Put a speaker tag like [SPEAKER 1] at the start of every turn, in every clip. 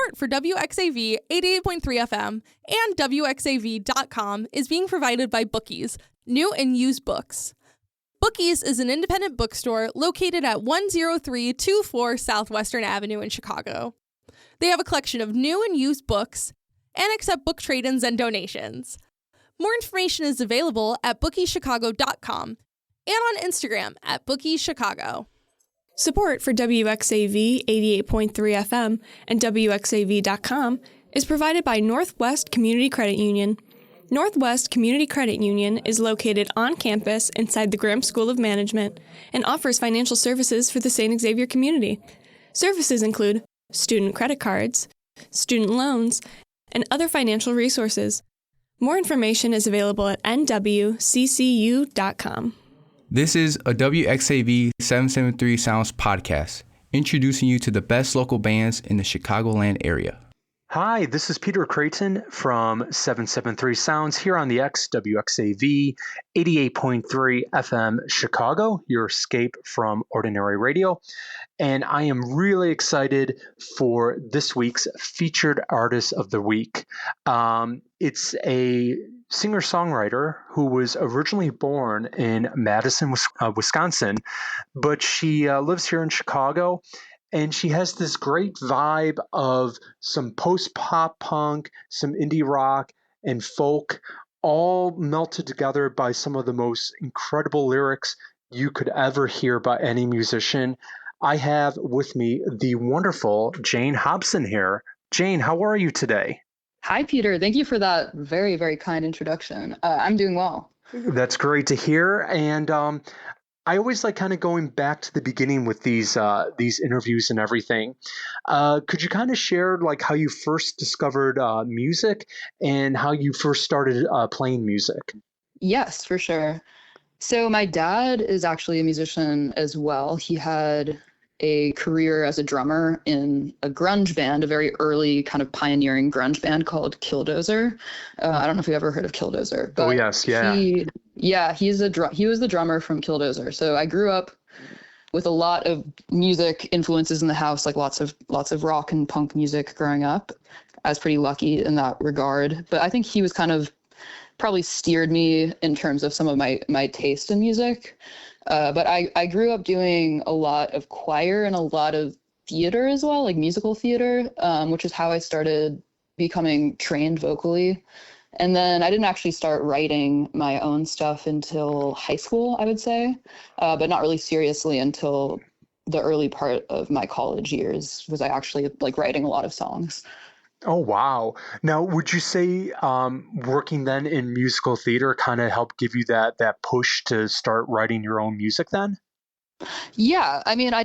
[SPEAKER 1] Support for WXAV 88.3 FM and WXAV.com is being provided by Bookies, new and used books. Bookies is an independent bookstore located at 10324 Southwestern Avenue in Chicago. They have a collection of new and used books and accept book trade-ins and donations. More information is available at bookieschicago.com and on Instagram at bookieschicago.
[SPEAKER 2] Support for WXAV 88.3 FM and WXAV.com is provided by Northwest Community Credit Union. Northwest Community Credit Union is located on campus inside the Graham School of Management and offers financial services for the St. Xavier community. Services include student credit cards, student loans, and other financial resources. More information is available at nwccu.com.
[SPEAKER 3] This is a WXAV 773 Sounds podcast, introducing you to the best local bands in the Chicagoland area.
[SPEAKER 4] Hi, this is Peter Kreten from 773 Sounds here on the WXAV 88.3 FM Chicago, your escape from ordinary radio. And I am really excited for this week's featured artist of the week. It's a singer-songwriter who was originally born in Madison, Wisconsin, but she lives here in Chicago. And she has this great vibe of some post-pop punk, some indie rock, and folk, all melted together by some of the most incredible lyrics you could ever hear by any musician. I have with me the wonderful Jane Hobson here. Jane, how are you today?
[SPEAKER 5] Hi, Peter. Thank you for that very, very kind introduction. I'm doing well.
[SPEAKER 4] That's great to hear. And I always like kind of going back to the beginning with these interviews and everything. Could you kind of share like how you first discovered music and how you first started playing music?
[SPEAKER 5] Yes, for sure. So my dad is actually a musician as well. He had a career as a drummer in a grunge band, a very early kind of pioneering grunge band called Killdozer. I don't know if you've ever heard of Killdozer. But
[SPEAKER 4] yes, yeah.
[SPEAKER 5] He was the drummer from Killdozer. So I grew up with a lot of music influences in the house, like lots of rock and punk music growing up. I was pretty lucky in that regard. But I think he was kind of probably steered me in terms of some of my taste in music. But I grew up doing a lot of choir and a lot of theater as well, like musical theater, which is how I started becoming trained vocally. And then I didn't actually start writing my own stuff until high school, I would say, but not really seriously until the early part of my college years was I actually like writing a lot of songs.
[SPEAKER 4] Oh, wow. Now, would you say working then in musical theater kind of helped give you that push to start writing your own music then?
[SPEAKER 5] Yeah, I mean, I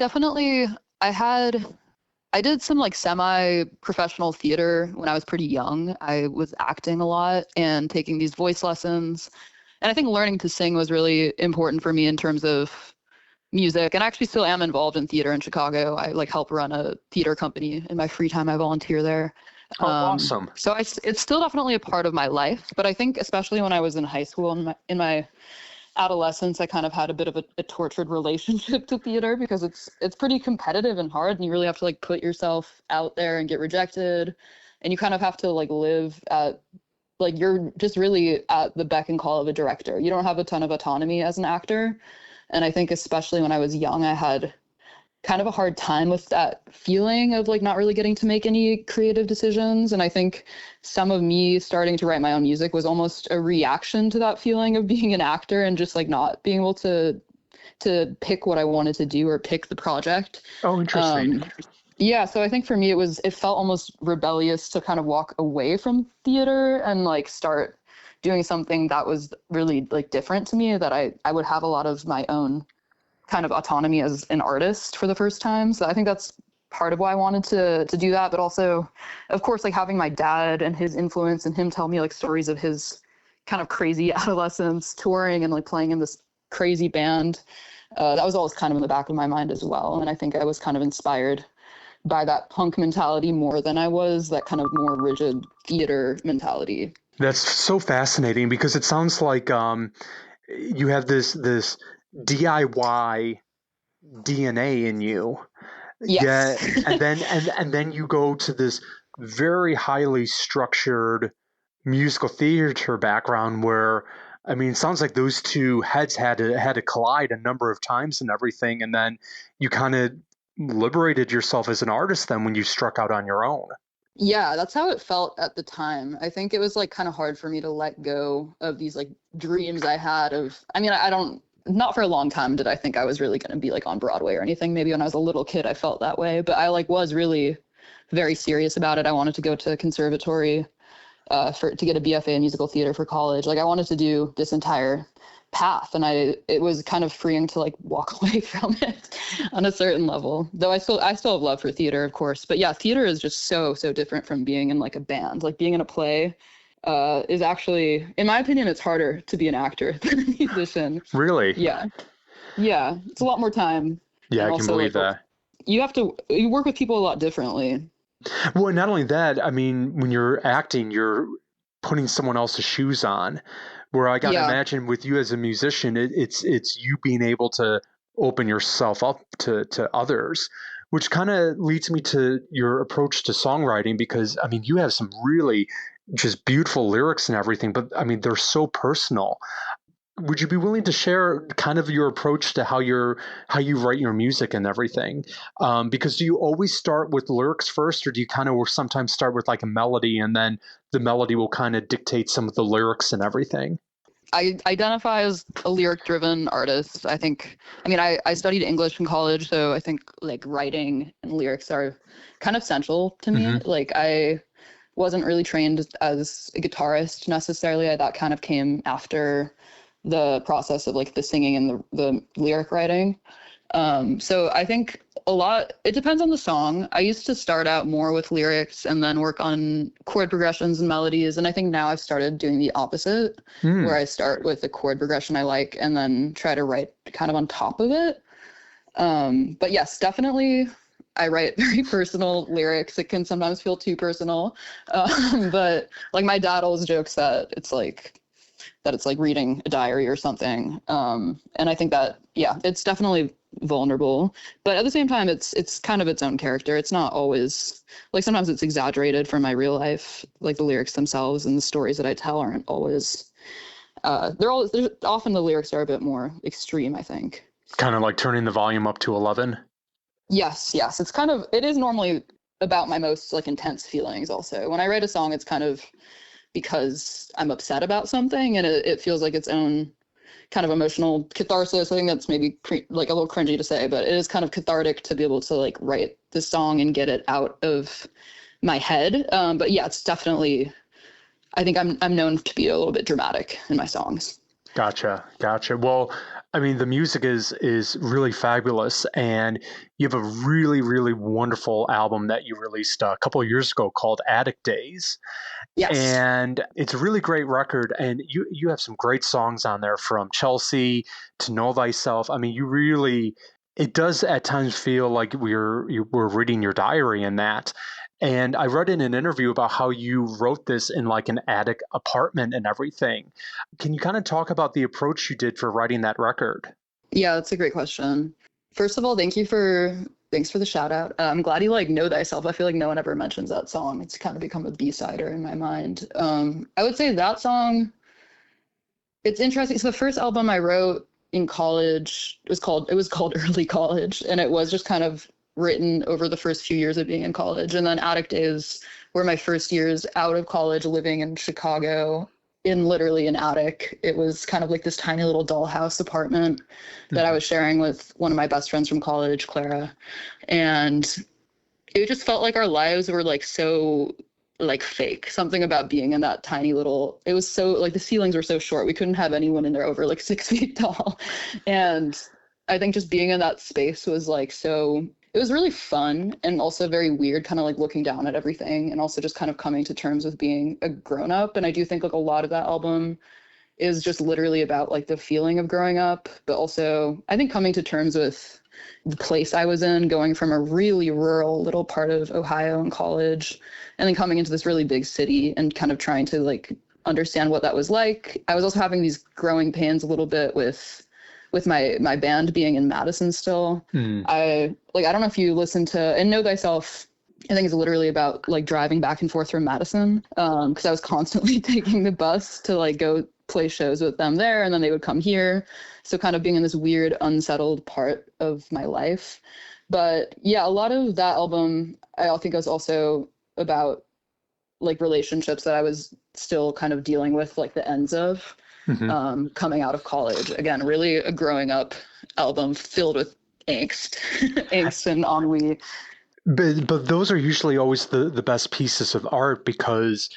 [SPEAKER 5] did some like semi-professional theater when I was pretty young. I was acting a lot and taking these voice lessons. And I think learning to sing was really important for me in terms of music. And I actually still am involved in theater in Chicago. I like help run a theater company in my free time. I volunteer there.
[SPEAKER 4] Oh, awesome.
[SPEAKER 5] So it's still definitely a part of my life. But I think especially when I was in high school and in my adolescence, I kind of had a bit of a tortured relationship to theater because it's pretty competitive and hard, and you really have to like put yourself out there and get rejected, and you kind of have to like live at like you're just really at the beck and call of a director. You don't have a ton of autonomy as an actor, and I think especially when I was young, I had kind of a hard time with that feeling of like not really getting to make any creative decisions. And I think some of me starting to write my own music was almost a reaction to that feeling of being an actor and just like not being able to pick what I wanted to do or pick the project.
[SPEAKER 4] Oh, interesting.
[SPEAKER 5] Yeah, so I think for me it felt almost rebellious to kind of walk away from theater and like start doing something that was really like different to me, that I would have a lot of my own kind of autonomy as an artist for the first time. So I think that's part of why I wanted to do that. But also, of course, like having my dad and his influence and him tell me like stories of his kind of crazy adolescence touring and like playing in this crazy band. That was always kind of in the back of my mind as well. And I think I was kind of inspired by that punk mentality more than I was that kind of more rigid theater mentality.
[SPEAKER 4] That's so fascinating because it sounds like you have this DIY DNA in you.
[SPEAKER 5] Yes.
[SPEAKER 4] Yeah, and then you go to this very highly structured musical theater background where, I mean, it sounds like those two heads had to collide a number of times and everything, and then you kind of liberated yourself as an artist then when you struck out on your own.
[SPEAKER 5] Yeah, that's how it felt at the time. I think it was like kind of hard for me to let go of these like dreams I had of, I mean, I don't, not for a long time did I think I was really going to be like on Broadway or anything. Maybe when I was a little kid, I felt that way, but I like was really very serious about it. I wanted to go to conservatory to get a BFA in musical theater for college. Like I wanted to do this entire path, and it was kind of freeing to like walk away from it on a certain level. Though I still have love for theater, of course. But yeah, theater is just so different from being in like a band. Like being in a play is actually, in my opinion, it's harder to be an actor than a musician.
[SPEAKER 4] Really?
[SPEAKER 5] Yeah. Yeah. It's a lot more time.
[SPEAKER 4] Yeah, I can believe that.
[SPEAKER 5] You work with people a lot differently.
[SPEAKER 4] Well, not only that, I mean, when you're acting, you're putting someone else's shoes on. Where I got to imagine with you as a musician, it's you being able to open yourself up to others, which kind of leads me to your approach to songwriting, because I mean, you have some really just beautiful lyrics and everything, but I mean, they're so personal. Would you be willing to share kind of your approach to how you write your music and everything? Because do you always start with lyrics first, or do you kind of sometimes start with like a melody and then the melody will kind of dictate some of the lyrics and everything?
[SPEAKER 5] I identify as a lyric-driven artist. I think, I mean, I studied English in college, so I think like writing and lyrics are kind of central to me.
[SPEAKER 4] Mm-hmm.
[SPEAKER 5] Like I wasn't really trained as a guitarist necessarily. That kind of came after the process of like the singing and the lyric writing. So I think it depends on the song. I used to start out more with lyrics and then work on chord progressions and melodies. And I think now I've started doing the opposite, where I start with the chord progression I like and then try to write kind of on top of it. But yes, definitely I write very personal lyrics. It can sometimes feel too personal. But like my dad always jokes that it's like reading a diary or something. And I think that, yeah, it's definitely vulnerable, but at the same time, it's kind of its own character. It's not always like, sometimes it's exaggerated from my real life. Like the lyrics themselves and the stories that I tell aren't always, often the lyrics are a bit more extreme, I think.
[SPEAKER 4] Kind of like turning the volume up to 11.
[SPEAKER 5] Yes. It is normally about my most like intense feelings. Also, when I write a song, it's kind of because I'm upset about something, and it feels like its own kind of emotional catharsis. I think that's maybe like a little cringy to say, but it is kind of cathartic to be able to like write the song and get it out of my head. But yeah, it's definitely, I think I'm known to be a little bit dramatic in my songs.
[SPEAKER 4] Gotcha. Well, I mean, the music is really fabulous, and you have a really, really wonderful album that you released a couple of years ago called Attic Days.
[SPEAKER 5] Yes.
[SPEAKER 4] And it's a really great record, and you have some great songs on there, from Chelsea to Know Thyself. I mean, it does at times feel like we're reading your diary in that. And I read in an interview about how you wrote this in like an attic apartment and everything. Can you kind of talk about the approach you did for writing that record?
[SPEAKER 5] Yeah, that's a great question. First of all, thanks for the shout out. I'm glad you like Know Thyself. I feel like no one ever mentions that song. It's kind of become a B-sider in my mind. I would say that song, it's interesting. So the first album I wrote in college was called Early College, and it was just kind of written over the first few years of being in college. And then Attic Days were my first years out of college, living in Chicago in literally an attic. It was kind of like this tiny little dollhouse apartment that I was sharing with one of my best friends from college, Clara. And it just felt like our lives were like so like fake. Something about being in that tiny little, it was so like the ceilings were so short. We couldn't have anyone in there over like 6 feet tall. And I think just being in that space was like it was really fun and also very weird, kind of like looking down at everything and also just kind of coming to terms with being a grown up. And I do think like a lot of that album is just literally about like the feeling of growing up, but also I think coming to terms with the place I was in, going from a really rural little part of Ohio in college and then coming into this really big city and kind of trying to like understand what that was like. I was also having these growing pains a little bit with my band being in Madison still. I don't know if you listen to, and Know Thyself I think it's literally about like driving back and forth from Madison, because I was constantly taking the bus to like go play shows with them there, and then they would come here. So kind of being in this weird, unsettled part of my life. But yeah, a lot of that album, I think, was also about like relationships that I was still kind of dealing with, like the ends of, coming out of college. Again, really a growing up album filled with angst, angst and ennui.
[SPEAKER 4] But those are usually always the best pieces of art, because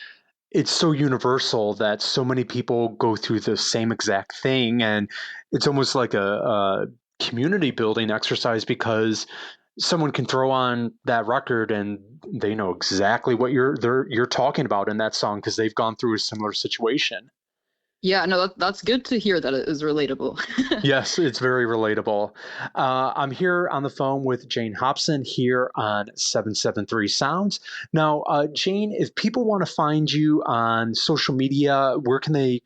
[SPEAKER 4] it's so universal that so many people go through the same exact thing, and it's almost like a community building exercise, because someone can throw on that record and they know exactly what you're talking about in that song, because they've gone through a similar situation.
[SPEAKER 5] Yeah, no, that's good to hear that it is relatable.
[SPEAKER 4] Yes, it's very relatable. I'm here on the phone with Jane Hobson here on 773 Sounds. Now, Jane, if people want to find you on social media, where can they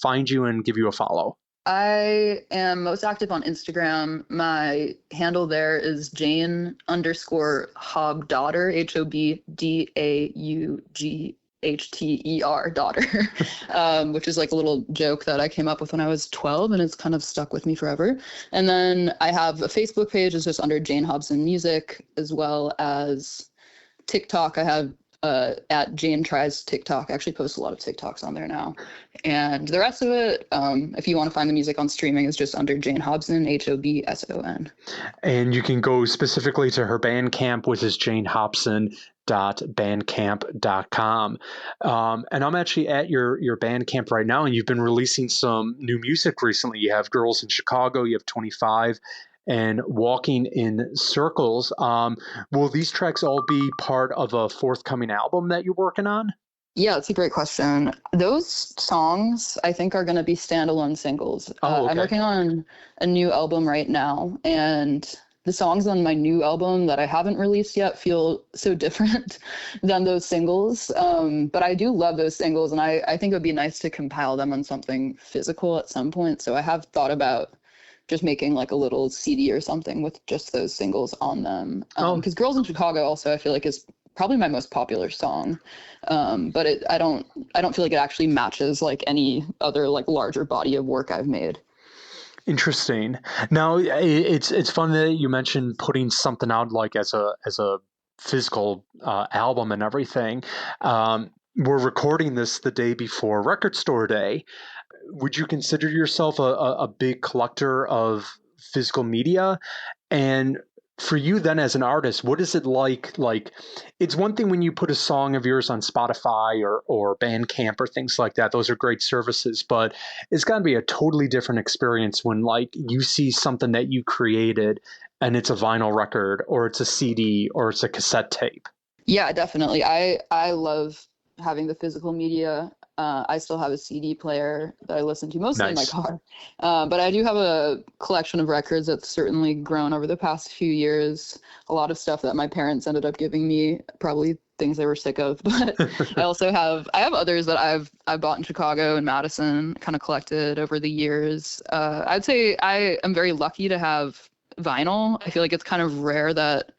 [SPEAKER 4] find you and give you a follow?
[SPEAKER 5] I am most active on Instagram. My handle there is Jane_Hobdaughter, HOBDAUGHTER daughter, which is like a little joke that I came up with when I was 12, and it's kind of stuck with me forever. And then I have a Facebook page. It's just under Jane Hobson Music, as well as TikTok. I have at Jane Tries TikTok. I actually post a lot of TikToks on there now. And the rest of it, if you want to find the music on streaming, is just under Jane Hobson, HOBSON.
[SPEAKER 4] And you can go specifically to her Bandcamp, which is janehobson.bandcamp.com. And I'm actually at your Bandcamp right now, and you've been releasing some new music recently. You have Girls in Chicago, you have 25, and Walking in Circles. Will these tracks all be part of a forthcoming album that you're working on?
[SPEAKER 5] Yeah, that's a great question. Those songs, I think, are going to be standalone singles.
[SPEAKER 4] Okay.
[SPEAKER 5] I'm working on a new album right now, and the songs on my new album that I haven't released yet feel so different than those singles. But I do love those singles, and I think it would be nice to compile them on something physical at some point. So I have thought about just making like a little CD or something with just those singles on them. Because Girls in Chicago also, I feel like, is probably my most popular song. But I don't feel like it actually matches like any other like larger body of work I've made.
[SPEAKER 4] Interesting. Now, it's fun that you mentioned putting something out like as a physical album and everything. We're recording this the day before Record Store Day. Would you consider yourself a big collector of physical media? And for you then as an artist, what is it like? Like, it's one thing when you put a song of yours on Spotify or Bandcamp or things like that. Those are great services, but it's got to be a totally different experience when like you see something that you created and it's a vinyl record or it's a CD or it's a cassette tape.
[SPEAKER 5] Yeah, definitely. I love having the physical media. I still have a CD player that I listen to mostly in my car. But I do have a collection of records that's certainly grown over the past few years. A lot of stuff that my parents ended up giving me, probably things they were sick of. But I have others that I've bought in Chicago and Madison, kind of collected over the years. I'd say I am very lucky to have vinyl. I feel like it's kind of rare that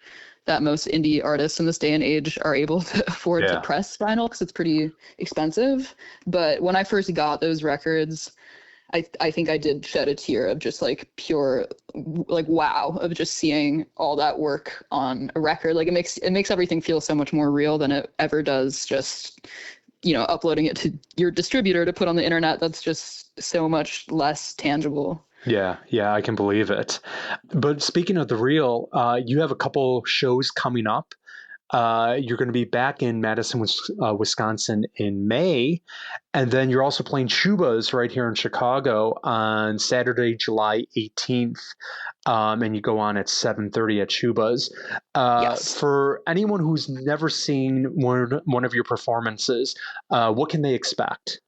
[SPEAKER 5] most indie artists in this day and age are able to afford to press vinyl, because it's pretty expensive. But when I first got those records, I think I did shed a tear of just like pure like wow of just seeing all that work on a record. Like it makes everything feel so much more real than it ever does just, uploading it to your distributor to put on the internet. That's just so much less tangible.
[SPEAKER 4] Yeah, I can believe it. But speaking of the real, you have a couple shows coming up. You're going to be back in Madison, Wisconsin in May. And then you're also playing Chubas right here in Chicago on Saturday, July 18th. And you go on at 7:30 at Chubas.
[SPEAKER 5] Yes.
[SPEAKER 4] For anyone who's never seen one of your performances, what can they expect?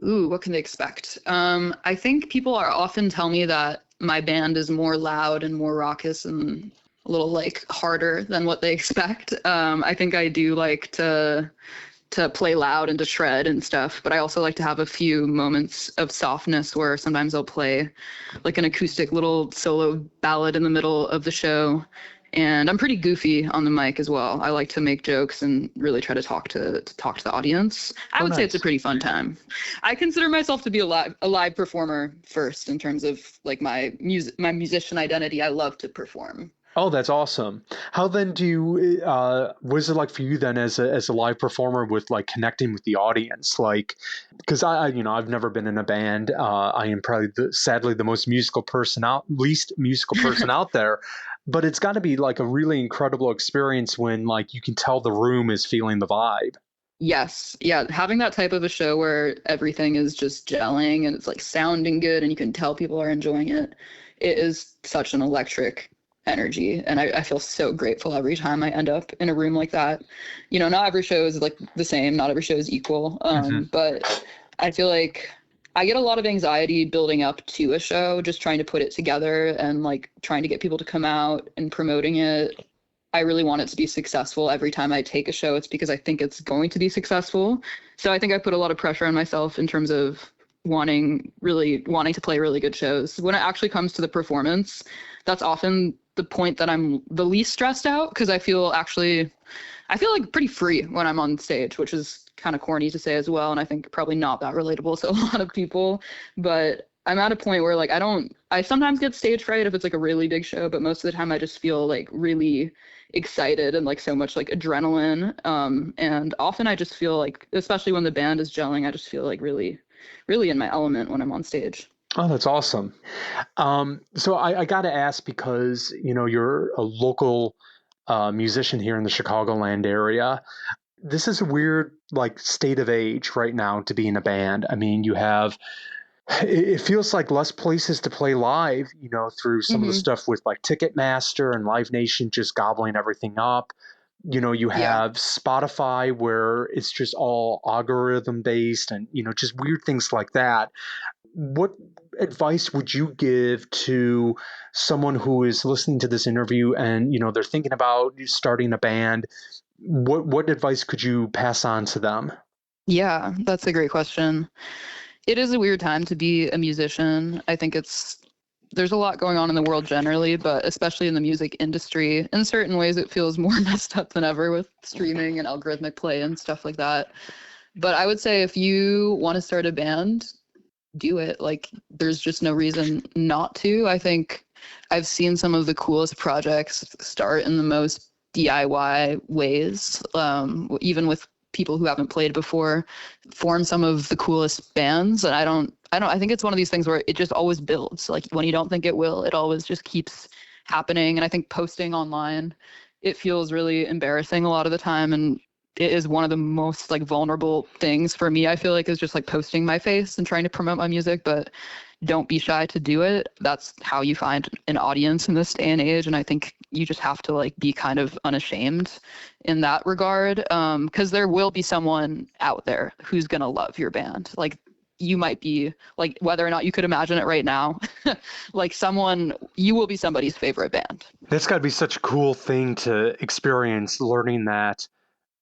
[SPEAKER 5] Ooh, what can they expect? I think people are often tell me that my band is more loud and more raucous and a little like harder than what they expect. I think I do like to play loud and to shred and stuff, but I also like to have a few moments of softness where sometimes I'll play like an acoustic little solo ballad in the middle of the show. And I'm pretty goofy on the mic as well. I like to make jokes and really try to talk to the audience. I would say it's a pretty fun time. I consider myself to be a live performer first in terms of like my musician identity. I love to perform.
[SPEAKER 4] Oh, that's awesome. How then do you, what is it like for you then as a live performer with like connecting with the audience? Like, because I've never been in a band. I am probably sadly the least musical person out there, but it's got to be like a really incredible experience when like you can tell the room is feeling the vibe.
[SPEAKER 5] Yes. Yeah. Having that type of a show where everything is just gelling and it's like sounding good and you can tell people are enjoying it, it is such an electric energy. And I feel so grateful every time I end up in a room like that. Not every show is like the same. Not every show is equal. But I feel like I get a lot of anxiety building up to a show, just trying to put it together and like trying to get people to come out and promoting it. I really want it to be successful every time I take a show. It's because I think it's going to be successful. So I think I put a lot of pressure on myself in terms of wanting to play really good shows. When it actually comes to the performance, that's often the point that I'm the least stressed out, because I feel like pretty free when I'm on stage, which is kind of corny to say as well, and I think probably not that relatable to a lot of people. But I'm at a point where like I sometimes get stage fright if it's like a really big show, but most of the time I just feel like really excited and like so much like adrenaline. And often I just feel like, especially when the band is gelling, I just feel like really, really in my element when I'm on stage.
[SPEAKER 4] Oh, that's awesome. So I got to ask, because, you're a local musician here in the Chicagoland area. This is a weird, like, state of age right now to be in a band. I mean, it feels like less places to play live, through some of the stuff with like Ticketmaster and Live Nation just gobbling everything up. You have Spotify where it's just all algorithm based and, just weird things like that. What advice would you give to someone who is listening to this interview and, they're thinking about starting a band? What advice could you pass on to them?
[SPEAKER 5] Yeah, that's a great question. It is a weird time to be a musician. I think there's a lot going on in the world generally, but especially in the music industry. In certain ways, it feels more messed up than ever with streaming and algorithmic play and stuff like that. But I would say if you want to start a band, do it. Like, there's just no reason not to. I think I've seen some of the coolest projects start in the most DIY ways, even with people who haven't played before, form some of the coolest bands. And I think it's one of these things where it just always builds. Like, when you don't think it will, it always just keeps happening. And I think posting online, it feels really embarrassing a lot of the time. And it is one of the most like vulnerable things for me, I feel like, is just like posting my face and trying to promote my music. But don't be shy to do it. That's how you find an audience in this day and age. And I think you just have to like be kind of unashamed in that regard, because there will be someone out there who's going to love your band. Like, you might be, like, whether or not you could imagine it right now, like you will be somebody's favorite band.
[SPEAKER 4] That's got to be such a cool thing to experience, learning that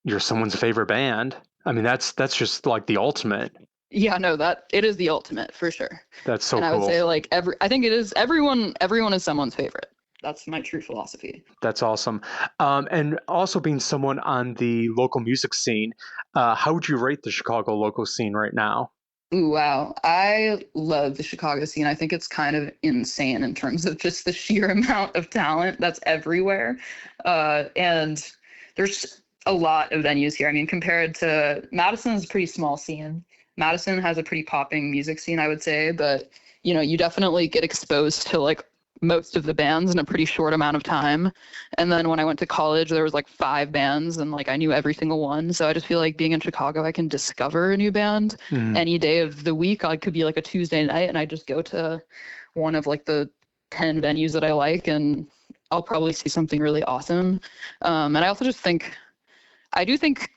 [SPEAKER 4] you're someone's favorite band. I mean, that's just like the ultimate.
[SPEAKER 5] Yeah, no, it is the ultimate for sure.
[SPEAKER 4] That's so
[SPEAKER 5] cool. And I would say like I think it is everyone is someone's favorite. That's my true philosophy.
[SPEAKER 4] That's awesome. And also being someone on the local music scene, how would you rate the Chicago local scene right now?
[SPEAKER 5] Ooh, wow. I love the Chicago scene. I think it's kind of insane in terms of just the sheer amount of talent that's everywhere. And there's a lot of venues here. I mean, compared to Madison is a pretty small scene. Madison has a pretty popping music scene, I would say, but you definitely get exposed to like most of the bands in a pretty short amount of time. And then when I went to college, there was like 5 bands and like I knew every single one. So I just feel like being in Chicago, I can discover a new band any day of the week. I could be like a Tuesday night and I just go to one of like the 10 venues that I like and I'll probably see something really awesome. And I also just think,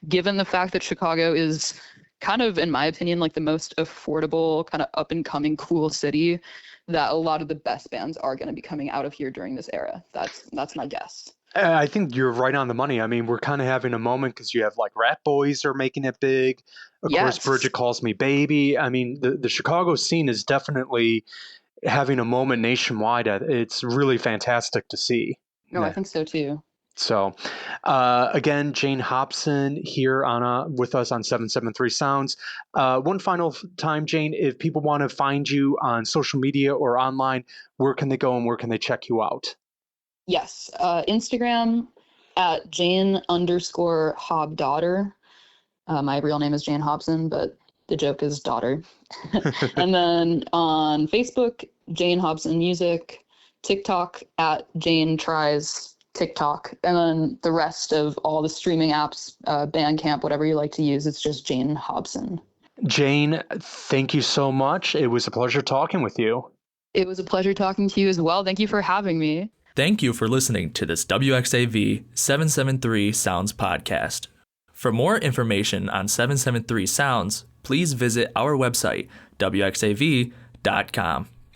[SPEAKER 5] given the fact that Chicago is kind of, in my opinion, like the most affordable, kind of up and coming, cool city, that a lot of the best bands are going to be coming out of here during this era. That's my guess.
[SPEAKER 4] I think you're right on the money. I mean, we're kind of having a moment because you have like Rat Boys are making it big. Of course, Bridget Calls Me Baby. I mean, the Chicago scene is definitely having a moment nationwide. It's really fantastic to see.
[SPEAKER 5] No, I think so too.
[SPEAKER 4] So, again, Jane Hobson here with us on 773 Sounds. One final time, Jane, if people want to find you on social media or online, where can they go and where can they check you out?
[SPEAKER 5] Yes, Instagram at Jane_Hobdaughter. My real name is Jane Hobson, but the joke is daughter. And then on Facebook, Jane Hobson Music, TikTok at Jane Tries TikTok, and then the rest of all the streaming apps, Bandcamp, whatever you like to use, it's just Jane Hobson.
[SPEAKER 4] Jane, thank you so much. It was a pleasure talking with you.
[SPEAKER 5] It was a pleasure talking to you as well. Thank you for having me.
[SPEAKER 6] Thank you for listening to this WXAV 773 Sounds podcast. For more information on 773 Sounds, please visit our website, wxav.com.